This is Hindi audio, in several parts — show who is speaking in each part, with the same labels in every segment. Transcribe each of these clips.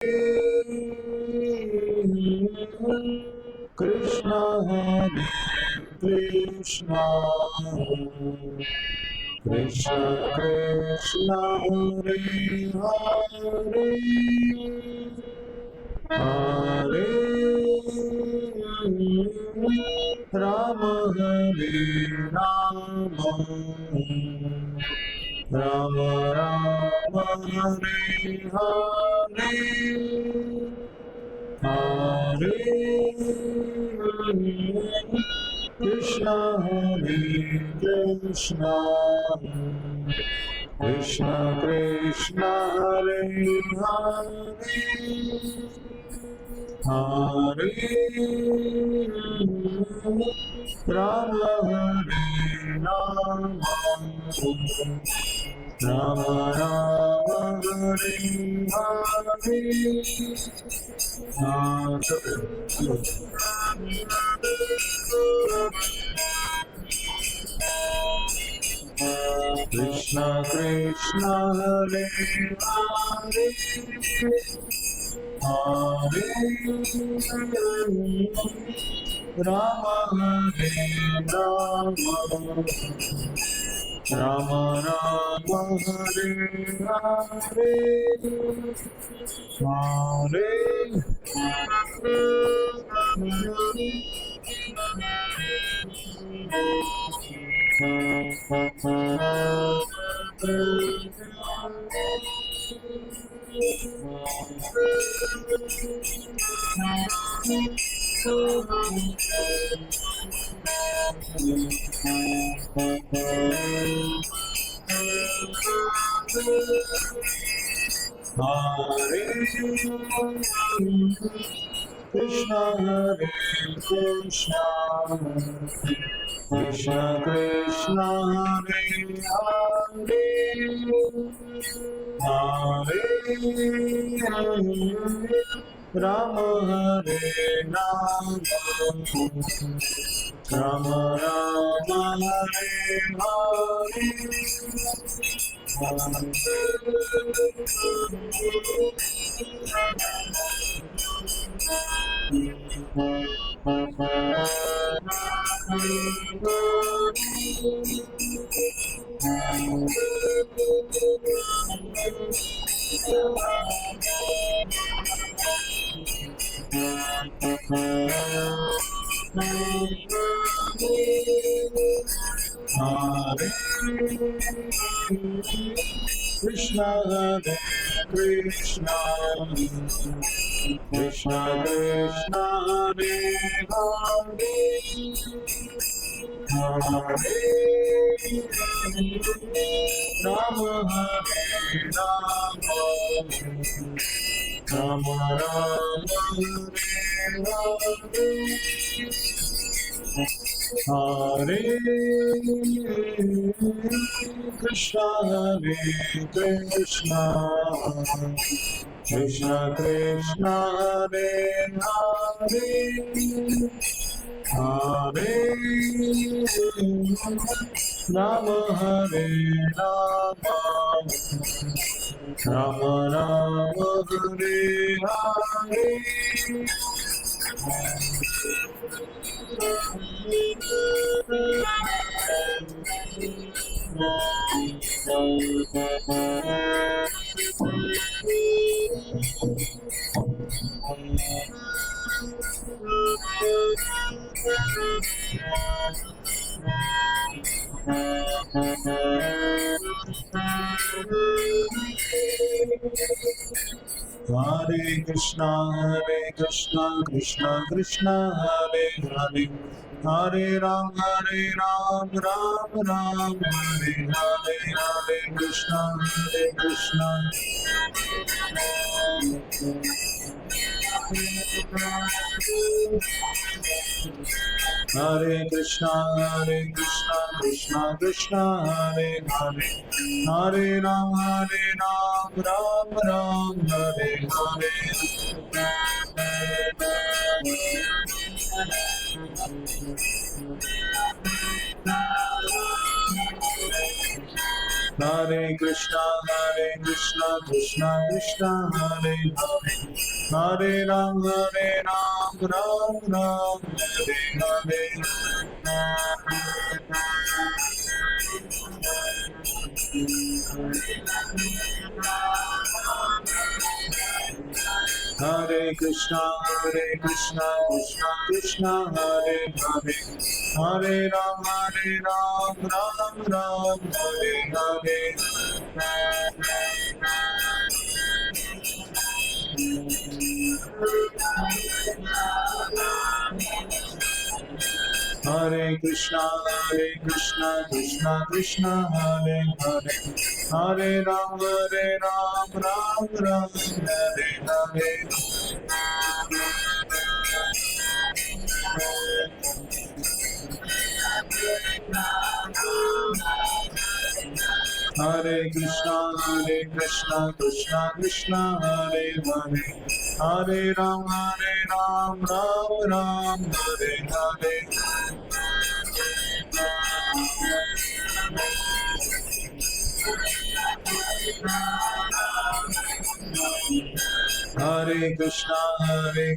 Speaker 1: Krishna Hare Krishna Krishna Krishna Hare Hare Hare Rama Hare Rama Rama Rama Hare Hare Hare Krishna Hare Krishna Krishna Krishna Hare Hare Hare Rama Hare Rama Rama Rama Hare Hare Krishna Krishna Hare Hare Hare Rama Hare Rama Rama Rama Hare Hare Krishna Hare Krishna Krishna Krishna Hare Hare Hare Rama Hare Rama Rama Rama Hare Krishna Hare Krishna Krishna Krishna Hare Hare Rama Hare Rama Rama Rama Hare Krishna Hare Krishna Krishna Krishna Hare Hare Rama Hare Rama Rama Rama Hare Hare Krishna Krishna Krishna Hare Hare Hare Ram Ram Ram Hare Hare Hare Krishna Hare Krishna Krishna Krishna Hare Hare Hare Ram Ram Ram Hare Hare Hare Krishna Krishna Krishna Krishna Hare Hare Hare Ram Ram Ram Hare Hare Hare Krishna Krishna Krishna Hare Hare Hare Ram Ram Ram Hare Hare Hare Krishna Krishna Krishna Hare Hare Hare Ram Ram Ram Hare Hare Hare Krishna Krishna Krishna Hare Hare Hare Ram Ram Ram Hare Hare Hare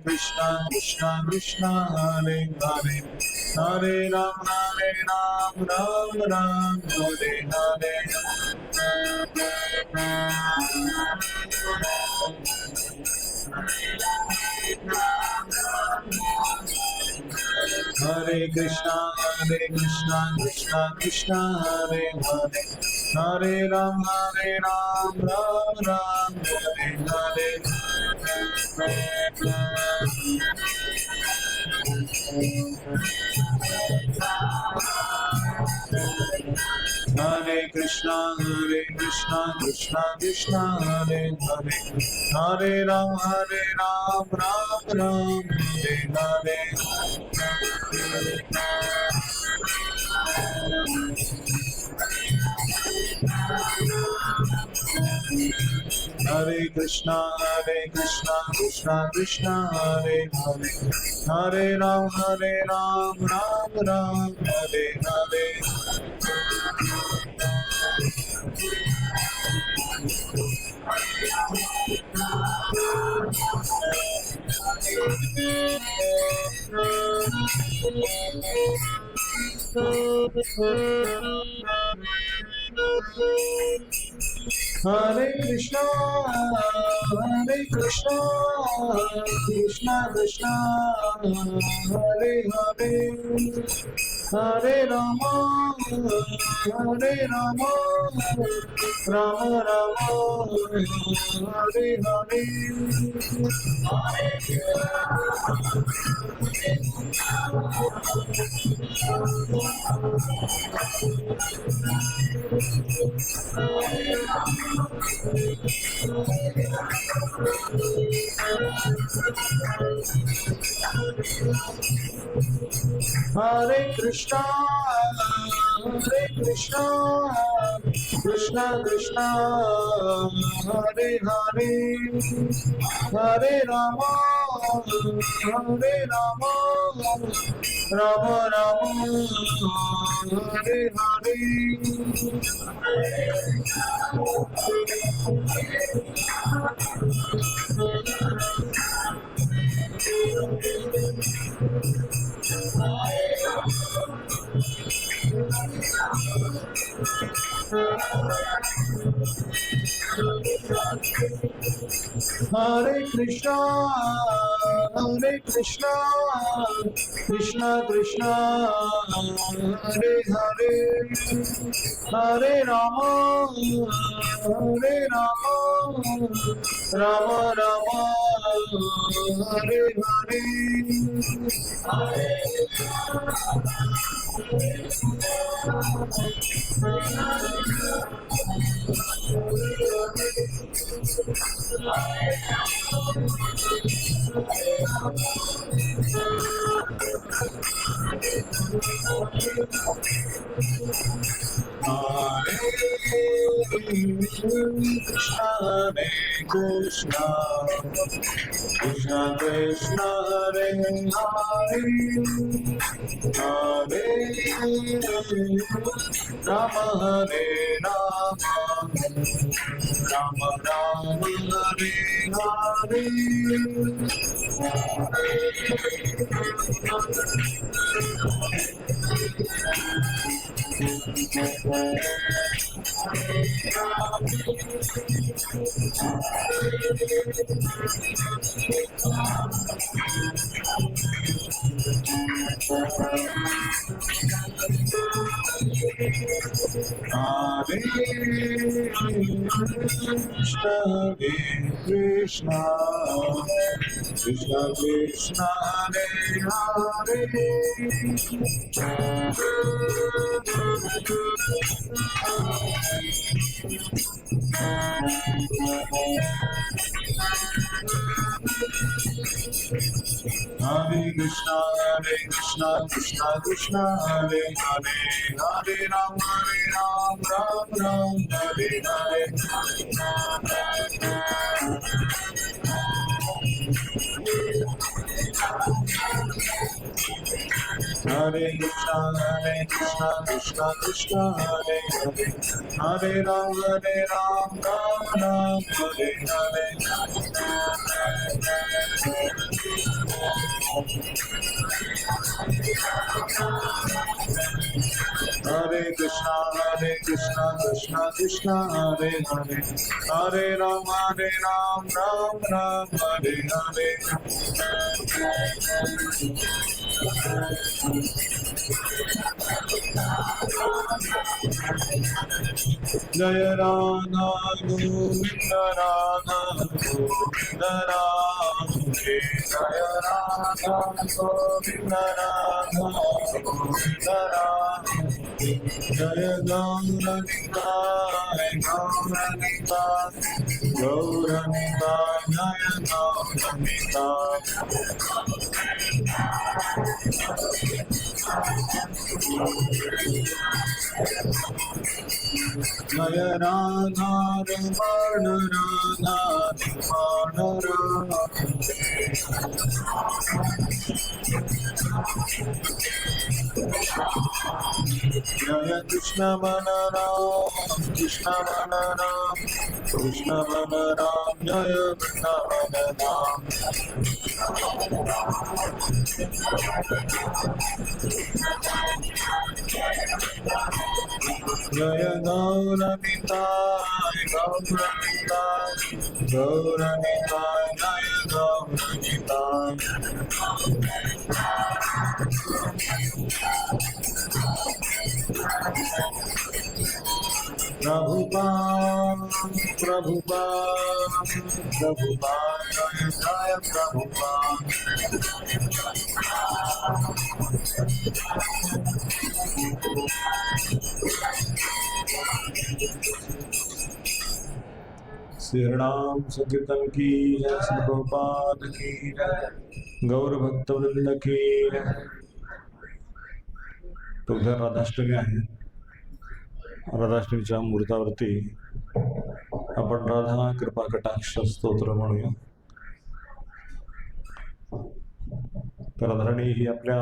Speaker 1: Krishna Krishna Krishna Hare Hare Hare Ram Ram Ram Hare Hare Hare Krishna Krishna Krishna Hare Hare Hare Ram Ram Ram Hare Hare Hare Krishna Krishna Krishna Hare Hare Hare Ram Ram Ram Hare Hare Hare Krishna Krishna Krishna Hare Hare Hare Ram Ram Ram Hare Hare Hare Krishna Krishna Krishna Hare Hare Hare Rama Rama Rama Hare Hare Hare Krishna Krishna Krishna Hare Hare Hare Rama Rama Rama Hare Hare Hare Krishna Krishna Krishna Hare Hare Hare Rama Rama Rama Hare Hare Hare Krishna Krishna Krishna Hare Hare Hare Rama Ram Ram Hare Hare Krishna Krishna Krishna Hare Hare Hare Krishna Krishna Krishna Hare Hare Hare Ram Ram Ram Hare Hare Hare Krishna Krishna Krishna Hare Hare Hare Ram Ram Hare Hare Hare Krishna Krishna Krishna Hare Hare Hare Ram Ram Hare Hare Jaya Radha Govinda Radha Govinda Radha Jaya Radha Govinda Radha Govinda Radha Jaya Gaura Nitai Gaura Nitai Gaura Nitai Jaya Gaura Nitai Jaya Radha Ramana Radha Ramana Radha Jaya Krishna Balaram Krishna Balaram Krishna Balaram Jaya Krishna Balaram Jaya Gaura Nitai Gaura Nitai Gaura Nitai Jaya Gaura Nitai Prabhupada Prabhupada Prabhupada Jaya Jaya Prabhupada Shri Ram Sankirtan की जय श्री प्रभुपाद की जय गौर भक्तवृंद की जय तो उद्या राधाष्टमी आहे राधाष्टमीच्या मुहूर्तावरती आपण राधा कृपा कटाक्ष स्तोत्र म्हणूया तर राधाराणी ही आपल्या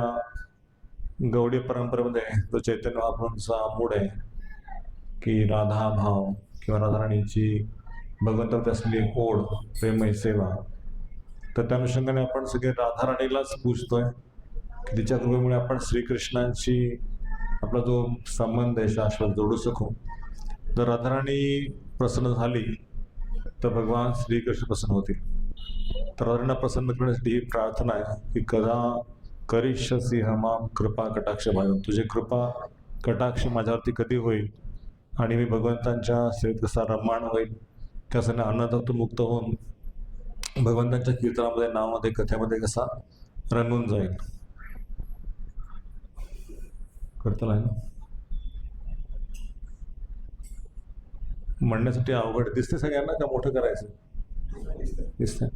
Speaker 1: गौडी परंपरेमध्ये तो चैतन्य महाप्रभूंचा मूळ आहे की राधा भाव किंवा राधाराणीची भगवंतावरती असलेली ओढ प्रेमय सेवा तर त्या अनुषंगाने आपण सगळे राधाराणीलाच पूजतोय की तिच्या कृपेमुळे आपण श्रीकृष्णांची आपला जो संबंध आहे शाश्वत जोडू शकू जर राधाराणी प्रसन्न झाली तर भगवान श्रीकृष्ण प्रसन्न होतील तर राधाराणींना प्रसन्न करण्यासाठी ही प्रार्थना आहे की कदा करिष्यसी हमाम कृपा कटाक्ष भाव तुझे कृपा कटाक्ष माझ्यावरती कधी होईल आणि मी भगवंतांच्या सेवेत कसा रममाण होईल त्यासाठी अनाथातून मुक्त होऊन भगवंतांच्या कीर्तनामध्ये नावामध्ये कथेमध्ये कसा रंगून जाईल करताल आहे ना म्हणण्यासाठी अवघड दिसते सगळ्यांना का मोठं करायचं दिसतंय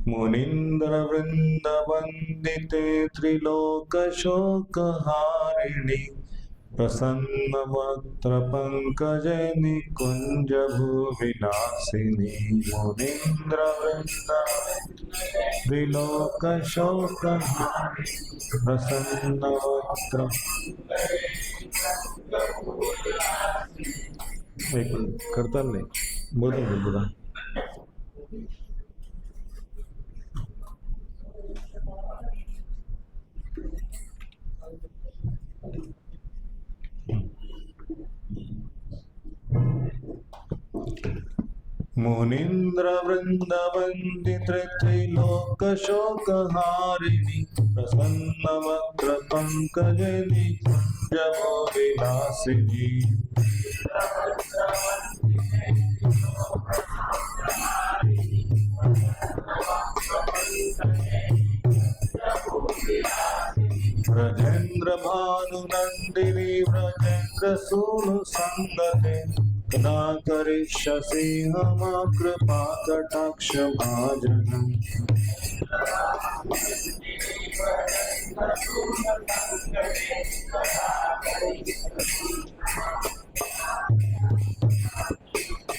Speaker 1: मुनींद्र वृंद वंदिते त्रिलोक शोक हारिणी प्रसन्न वक्त्र पंकजे निकुंज भूविलासिनी मुनींद्र वृंद त्रिलोक शोक प्रसन्न वक्त्र एक करता नाही बोलून बोला. मुनीन्द्र वृंदवंदित त्रैलोक शोक हारिणी प्रसन्न वक्र पंकजनि कुंज विलासिनी. ब्रजेन्द्र भानुनंदिनी ब्रजेन्द्र सूनु संगते कदा करिष्यसि मम कृपा कटाक्ष भाजनम्.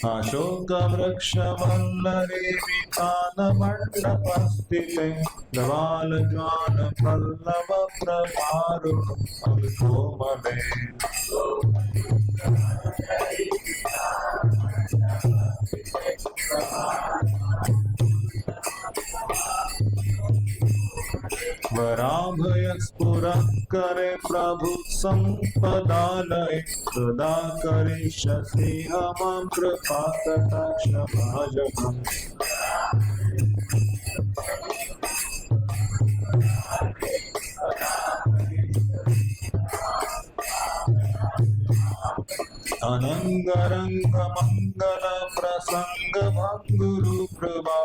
Speaker 1: अशोक वृक्ष वल्लरे वितानमण्डपस्थिते धवाल ज्वाल पल्लव प्रभारु कोमले. वराभय स्फुरः करे प्रभु संपदालय सदा करिष्यसि मम कृपा कटाक्ष भाजनम्. अनंगरंग मंगल प्रसंग भंगुरु प्रभा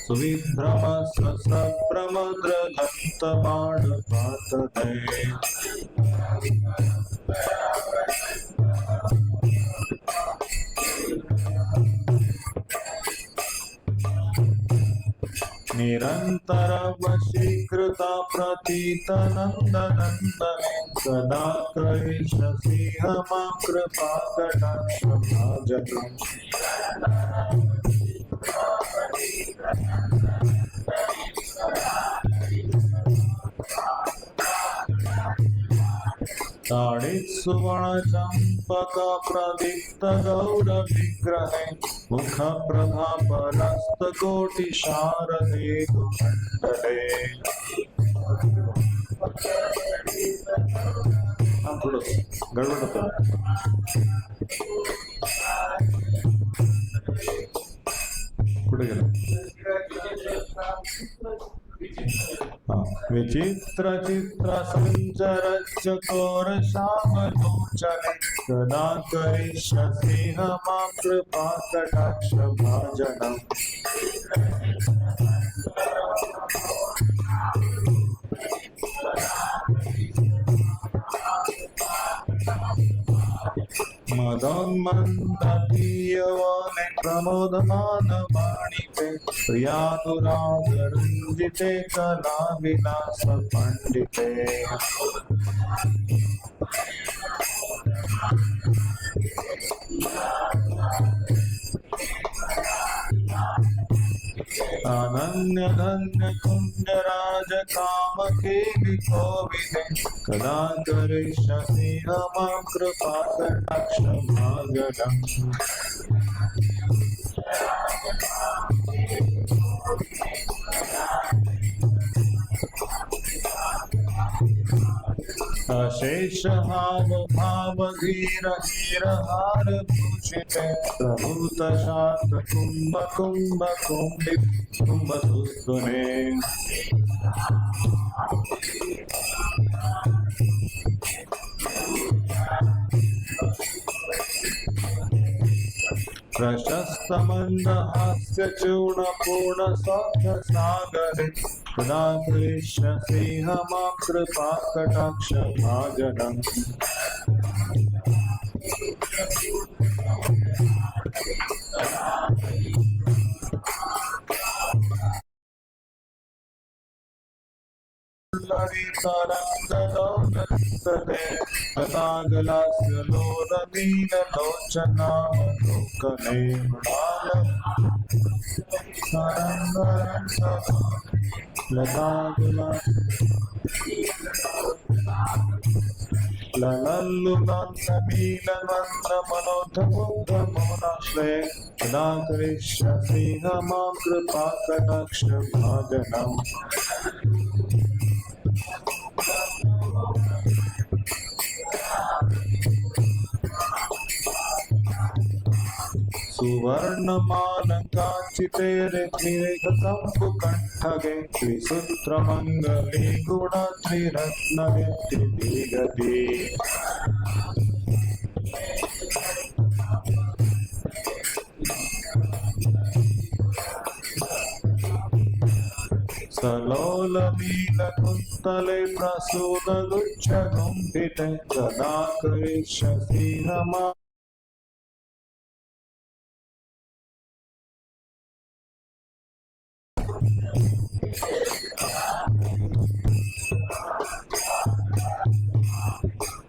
Speaker 1: सुविभ्रम सप्रमद्र दंत बाण पातते. निरंतर वशीकृता प्रतीत नंदनंदने सदा करिष्यसि मम कृपा कटाक्ष भाजनम्. ताडित सुवर्ण चंपक प्रदीप्त गौर विग्रहे मुख प्रभा परस्त कोटि शारदे मंडले. थोडं गडबड होतं. कुठे गेलं? विचित्र चित्र संचरच्च कोर श्यामलोचने सदा करिष्यसि मम कृपा कटाक्ष भाजनम्. मदोन्मन्दीयवने प्रमोदमान वाणिते प्रियानुराग रंजिते कला विलास पंडिते. अनन्य धन्य कुंज राज काम खेलि कोविदे कदा करिष्यसि मम कृपा कटाक्ष भाजनम्. अशेष हाव भाव धीर हीर हार भूषिते प्रभूत शात कुंभ कुंभ कुंभ कुंभ सुस्तुने. प्रशस्त मंद हास्य चूर्ण पूर्ण सौख्य सागरे सदा करिष्यसि मम कृपा कटाक्ष भाजनम्. गलास्य लोरदीन लोचना लोकने ललल्लुलन्नमीलमन्त्रमनोधमुग्धमोनाश्रये कदा करिष्यसि मां कृपाकटाक्षभाजनम् सुवर्णमालकाचिते रेखिरेखकम्बुकण्ठगे त्रिसूत्रमङ्गले गुणत्रिरत्नव्यक्तिगति सलोलनीलकुन्तले प्रसूनगुच्छगुम्फिते कदा करिष्यसि रमा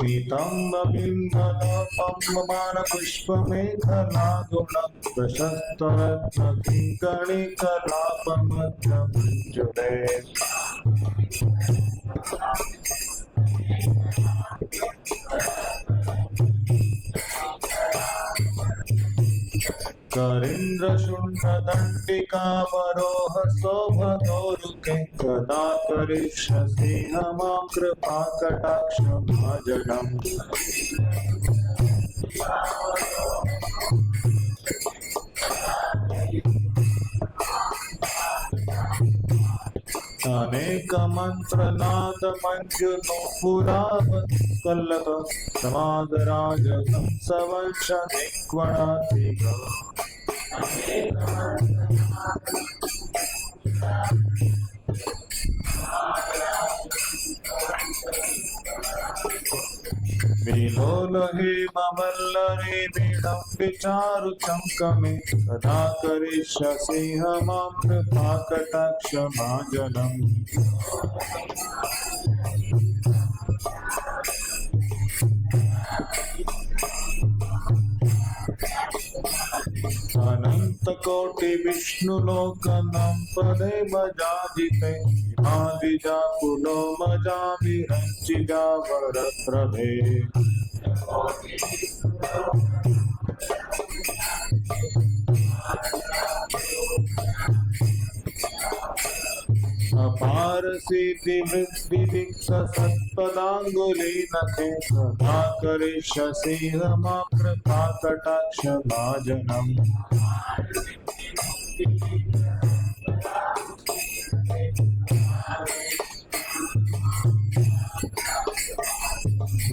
Speaker 1: पीताम्बबिम्बलपम्बमानपुष्पमेखलागुणं प्रशस्तरत्नकिङ्कणिकलापमध्यमञ्जुले करीन्द्रशुण्डदण्डिकावरोह शोभदोरुके कदा करिष्यसि मां कृपाकटाक्षभाजनम् अनेकमन्त्रनादमञ्जुनोपुरावत्कल्लक समादराजसं सवंशनिक्वणातिग विलोलहेमवल्लरे विचारुचङ्कमे कदा करिष्यसि मां कृपाकटाक्षभाजनम् अनन्तकोटि विष्णुलोकनं पदे भजाजिते इमादिजाकुलो मजाभिरञ्चिजा वरप्रभे अपार सिद्धि वृद्धि दीक्षा सत्पदांगुलीनखे सदा करिष्यसि मां कृपाकटाक्षभाजनम्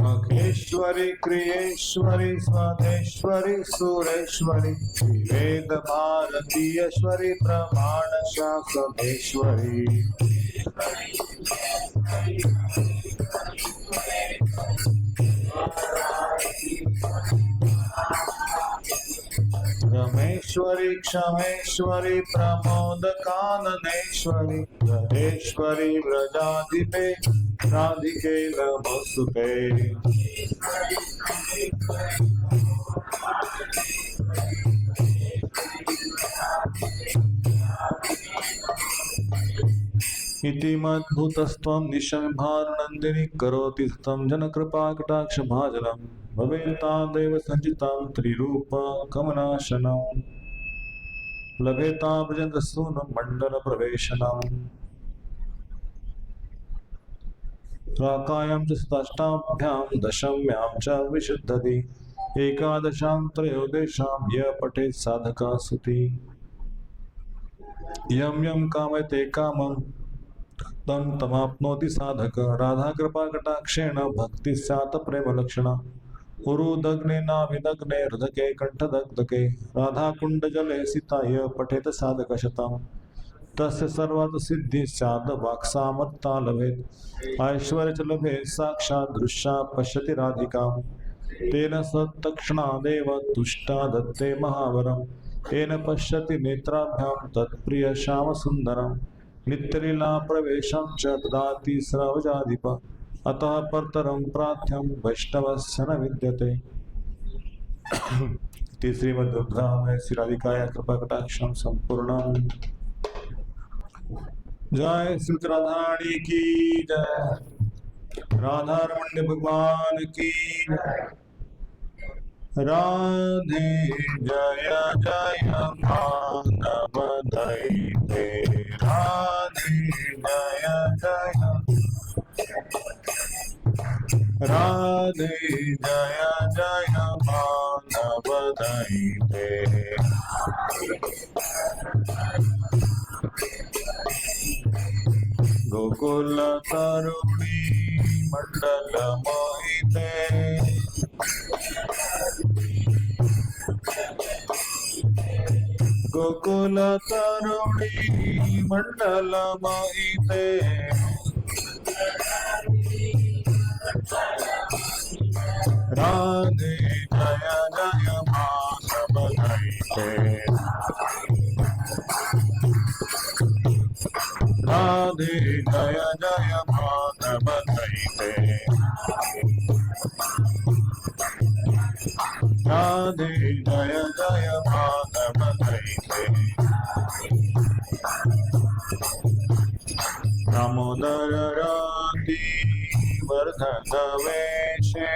Speaker 1: मखेश्वरी क्रियेश्वरी स्वादेश्वरी सुरेश्वरी वेद भारतीयश्वरी प्रमाण शासनेश्वरी रमेश्वरी क्षमेश्वरी प्रमोदकाननेश्वरी ब्रजेश्वरी व्रजाधिपे राधिके नमोस्तुते इति मद्भुतस्त्वं निशम्भारनन्दिनी करोति तं जनकृपाकटाक्षभाजनं भवेतादेव सञ्चितां त्रिरूपकमनाशनं लभेता भजन्तसूनं मण्डलप्रवेशनम् राकायां च शताष्टाभ्यां दशम्यां च विशुद्धति एकादशां त्रयोदशां य पठेत् साधका सुति यं यं कामयते कामं तं तमाप्नोति साधक राधा कृपाकटाक्षेण भक्ति स्यात् प्रेमलक्षणा उरुदग्ने नाभिदग्ने हृदके कण्ठदग्धके राधाकुण्डजले सिताय पठेत साधकशतम् तस्य सर्वार्थ सिद्धि स्यात् वाक्सामर्था लभेत् ऐश्वर्य च लभेत् साक्षात् दृश्या पश्यति राधिकां तेन सत्तक्षणादेव तुष्टा दत्ते महावरम् येन पश्यति नेत्राभ्यां तत्प्रिय श्यामसुन्दरम् नित्यलीला प्रवेशं च ददाति स्रवजाधिप अतः परतरं प्रार्थ्यं वैष्णवस्य न विद्यते। श्रीमद् श्री राधिकाया कृपाकटाक्षं संपूर्णम्। जय श्री राधारानी की जय। राधारमण भगवान की राधे जय जय मानव दैते राधे जय जय राधे जय जय मानव दैते गोकुल तरुणी मंडल मोहिते गोकुल तरुणी मंडल मोहिते राधे जय जय मानव दैते राधे जय जय मानव दैते राधे जय जय मानव दैते दामोदर राती वर्धन वेशे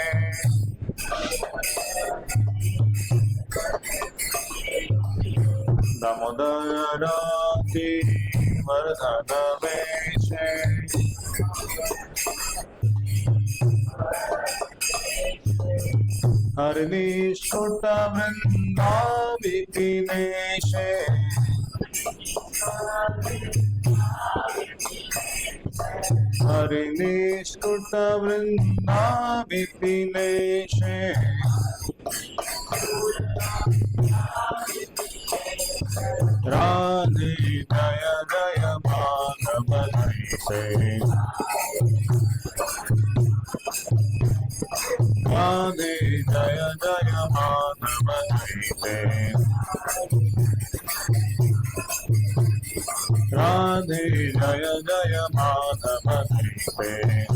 Speaker 1: दामोदर राती वर्धन वेशे हरिनिष्ठुट वृंदा विपिनेशे हरिनिष्ठुट वृंदा विपिनेशे राधे जय जय मानव दैते राधे जय जय मानव दैते राधे जय जय मानव दैते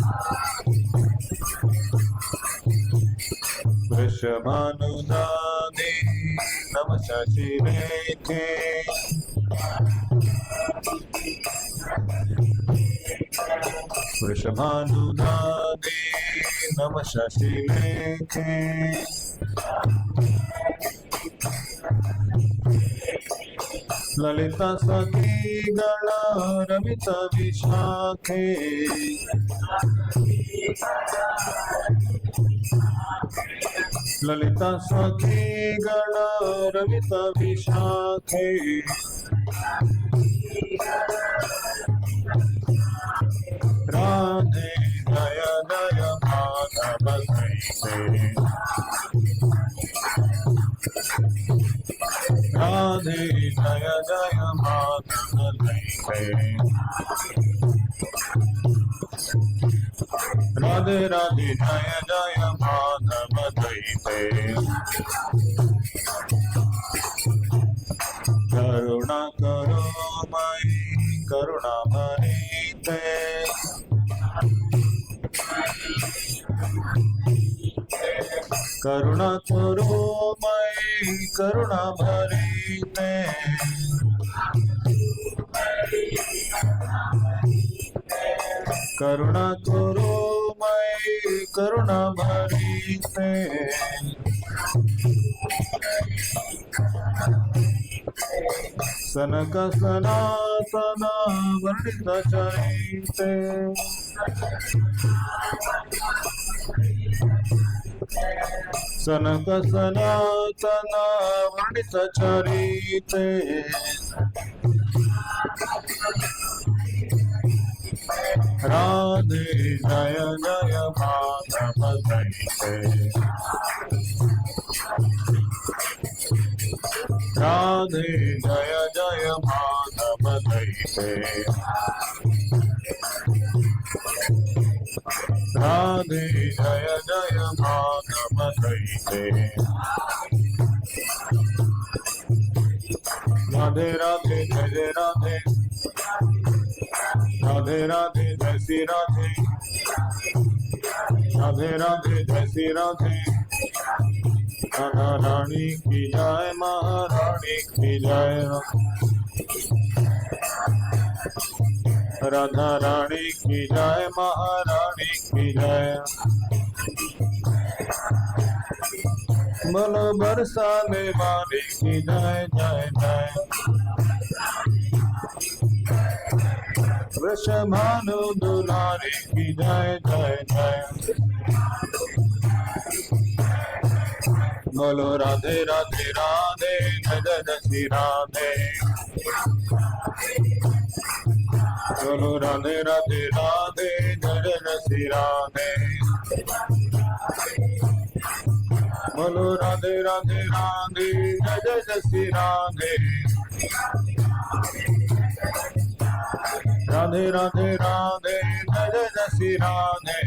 Speaker 1: वृषभानुदाने नम शशिरेखे वृषभानुदाने नम शशिरेखे ललिता सखी गण रमित विशाखे ललिता सखी गण रमित विशाखे राधे जय जय माधव दैते राधे जय जय माधव दैते राधे राधे जय जय माधव दैते करुणा करो मयि करुणा भरीते करुणा करो मयि करुणा भरीते करुणा करो मयि करुणा भरीते सनक सनातन वर्णित चरिते सनक सनातन वर्णित चरिते राधे जय जय माधव दैते राधे जय जय माधव दैते राधे जय जय माधव दैते राधे राधे जय जय राधे राधे राधे जय श्री राधे राधे राधे जय श्री राधे राधा रानी की जय महारानी की जय राधा रानी की जय, महारानी की जय। बोलो बरसाने वाली की जय जय जय। वृषभानु दुलारी की जय जय जय। बोलो राधे राधे राधे जय जय श्री राधे। बोलो राधे राधे राधे जय जय श्री राधे। बोलो राधे राधे राधे जय जय श्री राधे। राधे राधे राधे जय जय श्री राधे।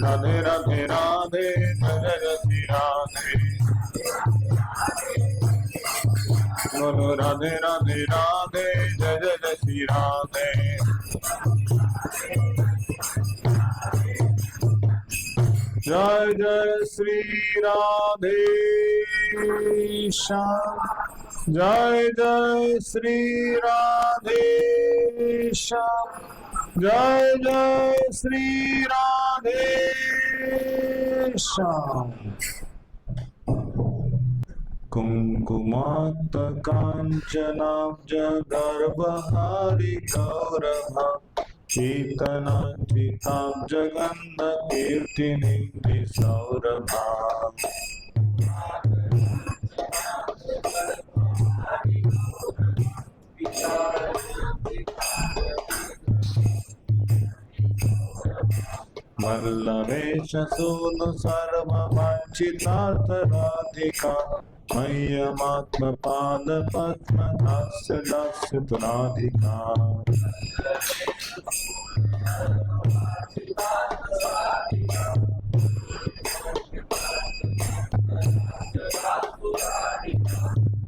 Speaker 1: राधे राधे राधे जय जय श्री राधे। बोलो राधे राधे राधे जय जय श्री राधे। जय जय श्री राधे श्याम। जय जय श्री राधे श्याम। जय जय श्री राधे श्याम। कुंकुमात् कांचनाब्ज गर्भहारि गौरभा शीतनाचिताब्ज गंध कीर्तिनिधि सौरभा। वल्लभेश सूनु सर्ववांछितार्थ राधिका मह्यमात्म पाद पद्म दास्य दास्य तुराधिका।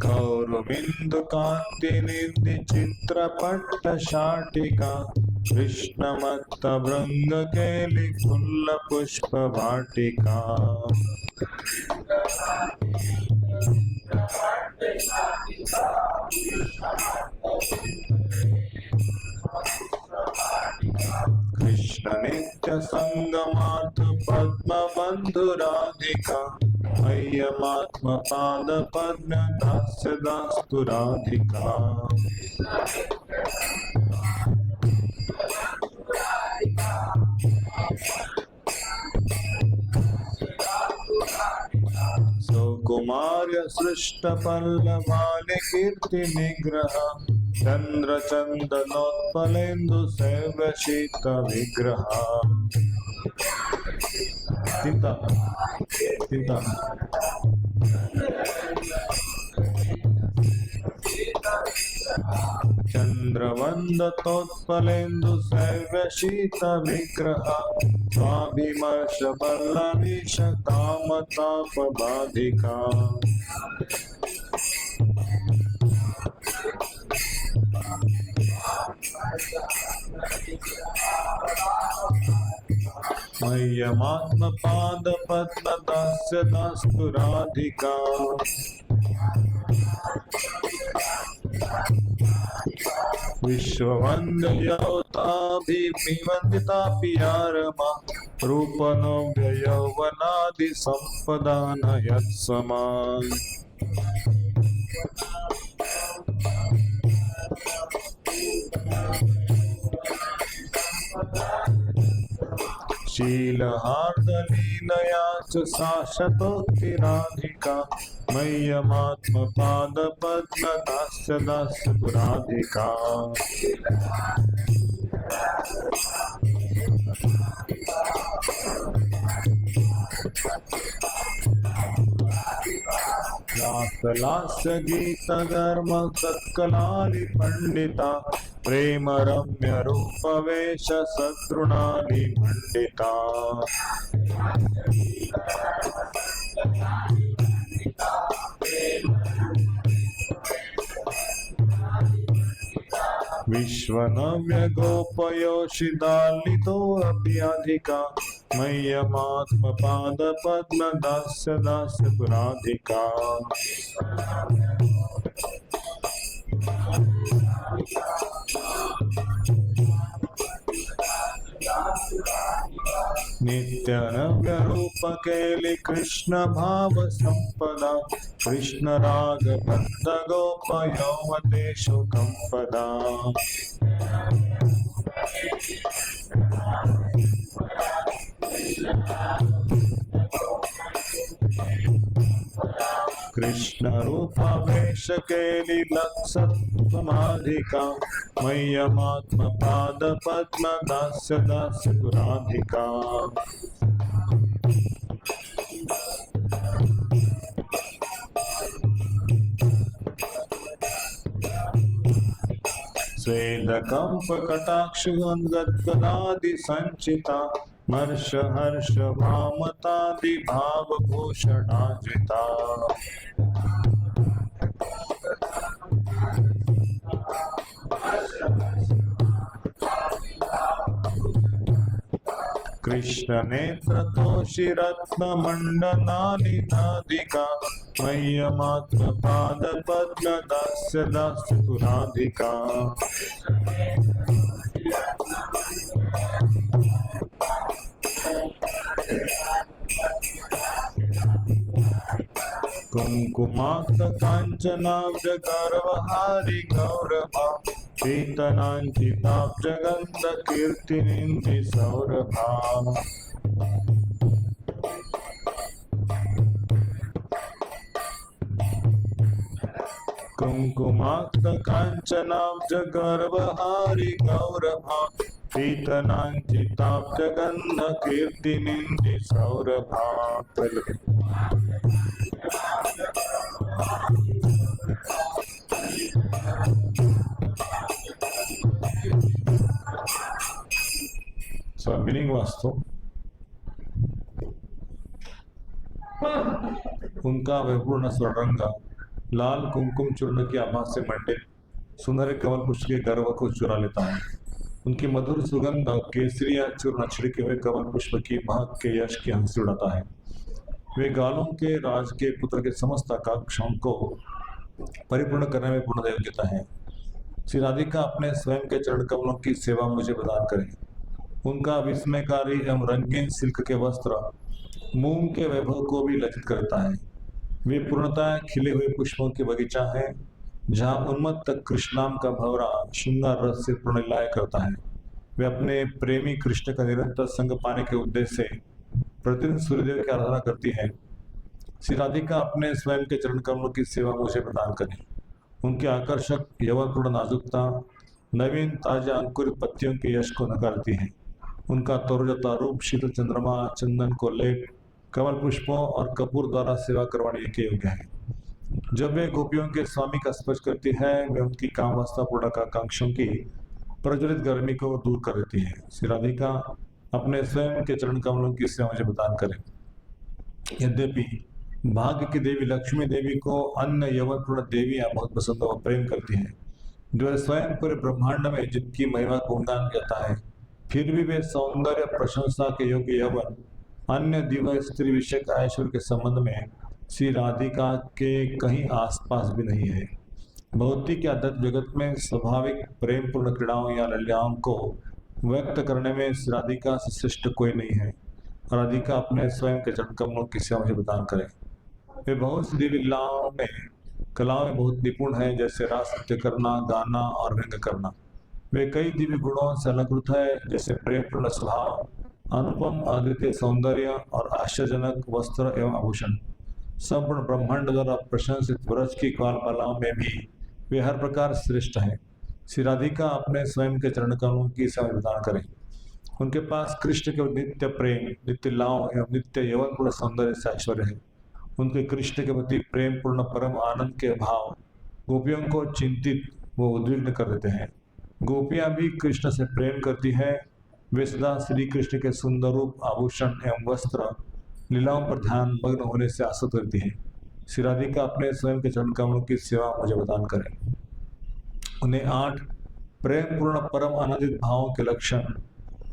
Speaker 1: गौरबिंदु कांति निधि चित्रपट्ट शाटिका कृष्णमत्त भृंग केलि फुल्ल पुष्प वाटिका। कृष्ण नित्य संगमार्थ पद्म बंधु राधिका मह्यमात्म पाद पद्म दास्य दास्तु राधिका। सुकुमार्य सृष्ट पल्लवानि कीर्ति निग्रह चंद्र चंदनोत्पलेन्दु सेव्य शीत विग्रह। सीता सीता चंद्रवंदतोत्पलेन्दु सेव्य शीत विग्रह स्वाभिमर्श पल्लवीश कामताप बाधिका। मह्यमात्म पाद पद्म दास्य दास्तु राधिका। विश्ववन्द्ययोताभिवन्दिता पियारमा रूपनव्य यौवनादि संपदा न यत्समा। शीलहार्दलीलया च शाश्वतोक्ति राधिका मह्यमात्म पाद पद्म दास्य दास्य राधिका। लास्य गीत गर्म सत्कलाली पंडिता प्रेम रम्य रूप वेश सतृणानि मंडिता। विश्वनव्य गोपयोषिदालितो अप्याधिका मह्यमात्म पाद पद्म दास्य दास्य राधिका। नित्य नव्य रूप केली कृष्ण भाव संपदा कृष्ण राग बद्ध गोप यौवतेषु कंपदा कृष्ण रूप वेश केली लक्षमाधिका मह्यमात्म पाद पद्म दास्य दास्य पुराधिका स्वेद कंप कटाक्ष गद्गदादि संचिता मर्ष हर्ष भामतादि भाव भूषणाजिता कृष्ण नेत्र तोषि रत्न मंडनादिका मह्यमात्म पाद पद्म दास्य दास्य पुराधिका कुंकुमाक्ष कांचनाब्ज गर्वहारि गौरभा पीतनांचिताब्ज गंध कीर्तिनिंदि सौरभा कुंकुमाक्ष कांचनाब्ज गर्वहारि गौरभा पीतनांचिताब्ज गंध कीर्तिनिंदि सौरभा मीनिंग वास्तव उनका वैपूर्ण स्वर्णरंग लाल कुमकुम चूर्ण की आभा से मंडित सुनहरे कमल पुष्प के गर्व को चुरा लेता है। उनकी मधुर सुगंध केसरिया चूर्ण छिड़के हुए कमल पुष्प की महक के यश की हंसी उड़ाता है। वे गालों के राज के पुत्र के समस्त आकांक्षाओं को परिपूर्ण करने में पूर्ण योग्यता है। श्री राधिका अपने स्वयं के चरण कमलों की सेवा मुझे प्रदान करें। उनका विस्मयकारी एवं रंगीन सिल्क के वस्त्र मूंग के वैभव को भी लज्जित करता है। वे पूर्णतः खिले हुए पुष्पों की बगीचा है जहाँ उन्मत्त कृष्णाम का भंवरा श्रृंगार रस से पूर्ण लीलाएं करता है। वे अपने प्रेमी कृष्ण का निरंतर संग पाने के उद्देश्य से प्रतिदिन सूर्यदेव की आराधना करती है। श्री राधिका अपने स्वयं के चरण कमलों की सेवा मुझे प्रदान करें। उनकी आकर्षक यौवनपूर्ण नाजुकता नवीन ताजा अंकुरित पत्तियों के यश को नकारती है। उनका तरुजता रूप शीतल चंद्रमा चंदन को लेप कमल पुष्पों और कपूर द्वारा सेवा करवाने के योग्य है। जब वे गोपियों के स्वामी का स्पर्श करती है वे उनकी कामावस्था पूर्ण आकांक्षों की प्रज्वलित गर्मी को दूर कर देती है। श्री राधिका अपने स्वयं के चरण कमलों की सेवा मुझे प्रदान करें। यद्यपि भाग्य की देवी लक्ष्मी देवी को अन्य यौवनपूर्ण देवियां बहुत पसंद और प्रेम करती हैं, जो स्वयं पूरे ब्रह्मांड में जिनकी महिमा को गुणगान करता है, फिर भी वे सौंदर्य प्रशंसा के योग्य यौवन अन्य दिव्य स्त्री विषय ऐश्वर्य के संबंध में श्री राधिका के कहीं आसपास भी नहीं है। भौतिक या अध्यात्म जगत में स्वाभाविक प्रेम पूर्ण क्रीड़ाओं या ललियाओं को व्यक्त करने में श्री राधिका से श्रेष्ठ कोई नहीं है। राधिका अपने स्वयं के चरण कमलों की सेवा मुझे प्रदान करें। वे बहुत सी दिव्य कलाओं में बहुत निपुण है, जैसे रास नृत्य करना, गाना और व्यंग करना। वे कई दिव्य गुणों से अलंकृत है, जैसे प्रेम पूर्ण स्वभाव, अनुपम अद्वितीय सौंदर्य और आश्चर्यजनक वस्त्र एवं आभूषण। संपूर्ण ब्रह्मांड द्वारा प्रशंसित व्रज की कलाओं में भी वे हर प्रकार श्रेष्ठ हैं। श्री राधिका अपने स्वयं के चरण कमलों की सेवा प्रदान करें। उनके पास कृष्ण के नित्य प्रेम, नित्य लाव एवं नित्य यौवनपूर्ण सौंदर्य से ऐश्वर्य है। उनके कृष्ण के प्रति प्रेम पूर्ण परम आनंद के भाव गोपियों को चिंतित व उद्विग्न कर देते हैं। गोपियां भी कृष्ण से प्रेम करती है। वे सदा श्री कृष्ण के सुंदर रूप, आभूषण एवं वस्त्र लीलाओं पर ध्यान मग्न होने से आसक्त रहती है। श्री राधिका अपने स्वयं के चरण कमलों की सेवा मुझे प्रदान करें। उन्हें 8 प्रेम पूर्ण परम आनंदित भावों के लक्षण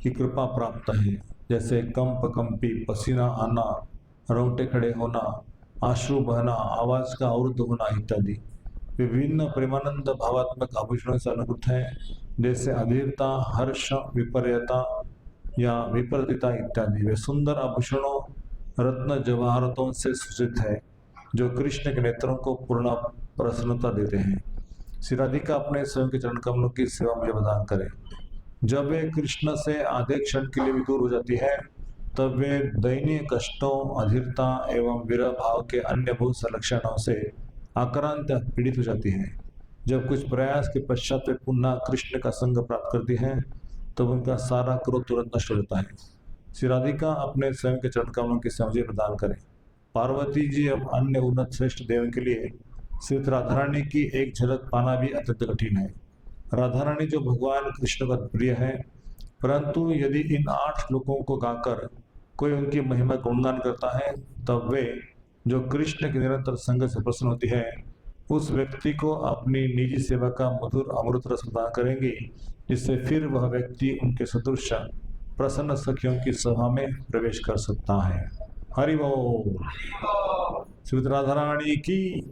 Speaker 1: की कृपा प्राप्त है, जैसे कंप कंपी, पसीना आना, रोंगटे खड़े होना, आंसू बहना, आवाज का अवरुद्ध होना इत्यादि। विभिन्न प्रेमानंद भावात्मक आभूषणों से अलंकृत है, जैसे अधीरता, हर्ष, विपर्यता या विपरीतता इत्यादि वे सुंदर आभूषणों रत्न जवाहरतों से सुसज्जित है जो कृष्ण के नेत्रों को पूर्ण प्रसन्नता देते हैं। श्री राधिका अपने स्वयं के चरण कमलों की सेवा मुझे प्रदान करे। जब वे कृष्ण से आधे क्षण के लिए भी दूर हो जाती है तब वे दैनीय कष्टों, अधीरता एवं विरह भाव के अन्य बहुत से लक्षणों से आक्रांत पीड़ित हो जाती है। जब कुछ प्रयास के पश्चात वे पुनः कृष्ण का संग प्राप्त करती हैं तब उनका सारा क्रोध तुरंत नष्ट हो जाता है। श्री राधिका अपने स्वयं के चरण कमलों की सेवा मुझे प्रदान करें। पार्वती जी अब अन्य उन्नत श्रेष्ठ देव के लिए सिर्फ राधा रानी की एक झलक पाना भी अत्यंत कठिन है। राधा रानी जो भगवान कृष्ण का प्रिय है, परंतु यदि इन 8 श्लोकों को गाकर कोई उनकी महिमा गुणगान करता है तब वे जो कृष्ण के निरंतर संग से प्रसन्न होती है उस व्यक्ति को अपनी निजी सेवा का मधुर अमृत रस प्रदान करेंगी, जिससे फिर वह व्यक्ति उनके सदृश प्रसन्न सखियों की सभा में प्रवेश कर सकता है। हरि बोल। श्रीमती राधा रानी की